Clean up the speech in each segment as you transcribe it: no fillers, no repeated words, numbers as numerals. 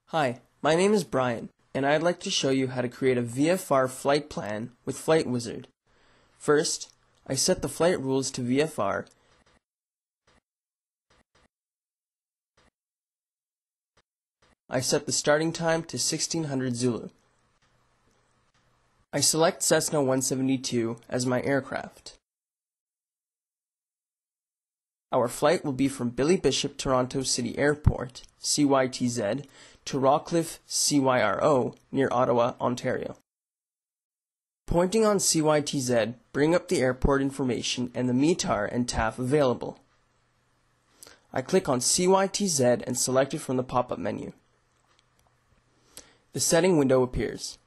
Hi, my name is Brian, and I'd like to show you how to create a VFR flight plan with Flight Wizard. First, I set the flight rules to VFR I set the starting time to 1600 Zulu. I select Cessna 172 as my aircraft. Our flight will be from Billy Bishop Toronto City Airport, CYTZ, to Rockcliffe, CYRO, near Ottawa, Ontario. Pointing on CYTZ, bring up the airport information and the METAR and TAF available. I click on CYTZ and select it from the pop-up menu. The setting window appears.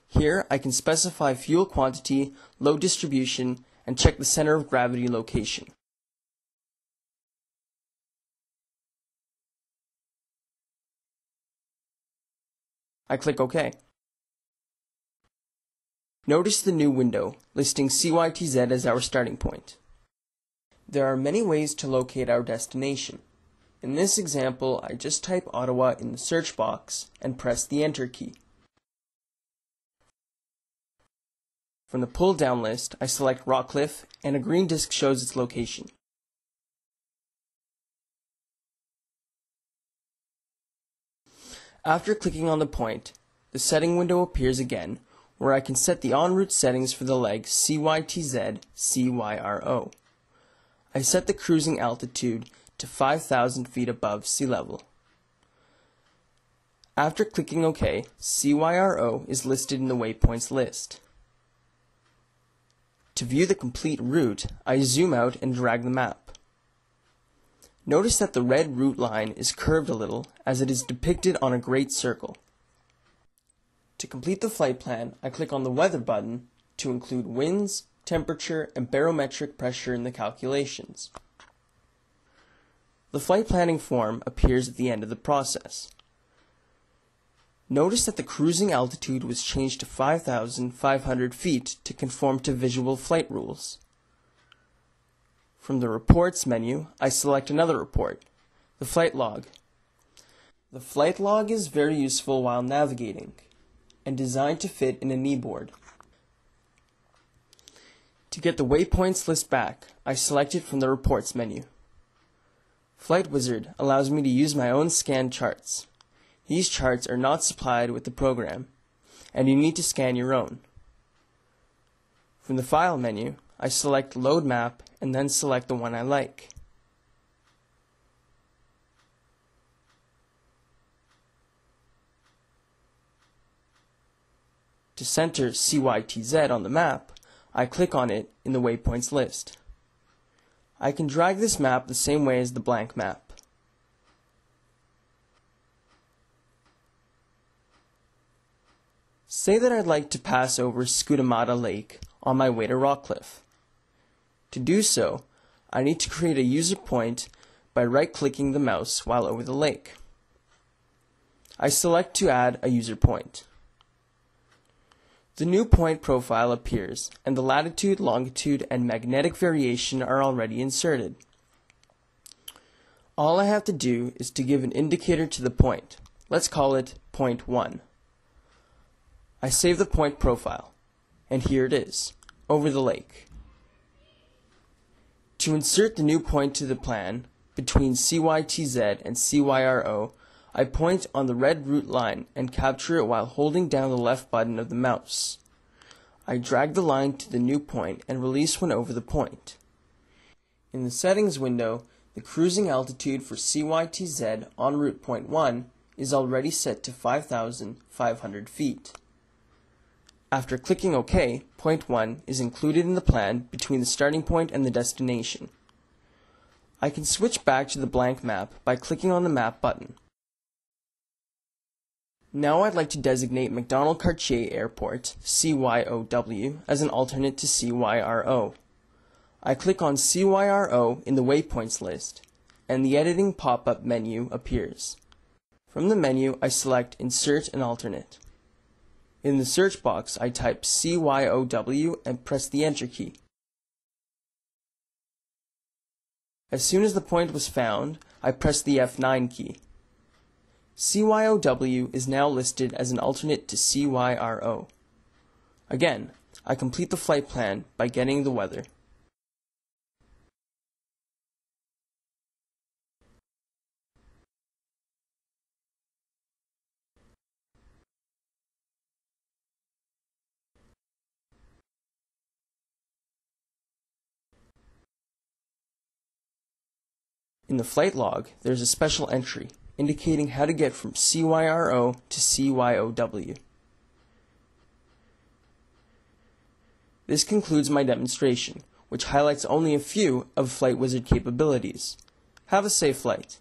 Here I can specify fuel quantity, load distribution, and check the center of gravity location. I click OK. Notice the new window, listing CYTZ as our starting point. There are many ways to locate our destination. In this example, I just type Ottawa in the search box and press the Enter key. From the pull-down list, I select Rockcliffe, and a green disc shows its location. After clicking on the point, the setting window appears again, where I can set the en route settings for the leg CYTZ-CYRO. I set the cruising altitude to 5,000 feet above sea level. After clicking OK, CYRO is listed in the waypoints list. To view the complete route, I zoom out and drag the map. Notice that the red route line is curved a little as it is depicted on a great circle. To complete the flight plan, I click on the Weather button to include winds, temperature, and barometric pressure in the calculations. The flight planning form appears at the end of the process. Notice that the cruising altitude was changed to 5,500 feet to conform to visual flight rules. From the Reports menu, I select another report, the flight log. The flight log is very useful while navigating and designed to fit in a kneeboard. To get the waypoints list back, I select it from the Reports menu. Flight Wizard allows me to use my own scanned charts. These charts are not supplied with the program, and you need to scan your own. From the File menu, I select Load Map and then select the one I like. To center CYTZ on the map, I click on it in the waypoints list. I can drag this map the same way as the blank map. Say that I'd like to pass over Scutamata Lake on my way to Rockcliffe. To do so, I need to create a user point by right-clicking the mouse while over the lake. I select to add a user point. The new point profile appears, and the latitude, longitude, and magnetic variation are already inserted. All I have to do is to give an indicator to the point. Let's call it point 1. I save the point profile, and here it is, over the lake. To insert the new point to the plan, between CYTZ and CYRO, I point on the red route line and capture it while holding down the left button of the mouse. I drag the line to the new point and release when over the point. In the settings window, the cruising altitude for CYTZ en route point 1 is already set to 5,500 feet. After clicking OK, point 1 is included in the plan between the starting point and the destination. I can switch back to the blank map by clicking on the Map button. Now I'd like to designate Macdonald-Cartier Airport, CYOW, as an alternate to CYRO. I click on CYRO in the waypoints list, and the editing pop-up menu appears. From the menu, I select Insert an Alternate. In the search box, I type CYOW and press the Enter key. As soon as the point was found, I press the F9 key. CYOW is now listed as an alternate to CYRO. Again, I complete the flight plan by getting the weather. In the flight log, there's a special entry indicating how to get from CYRO to CYOW. This concludes my demonstration, which highlights only a few of Flight Wizard capabilities. Have a safe flight.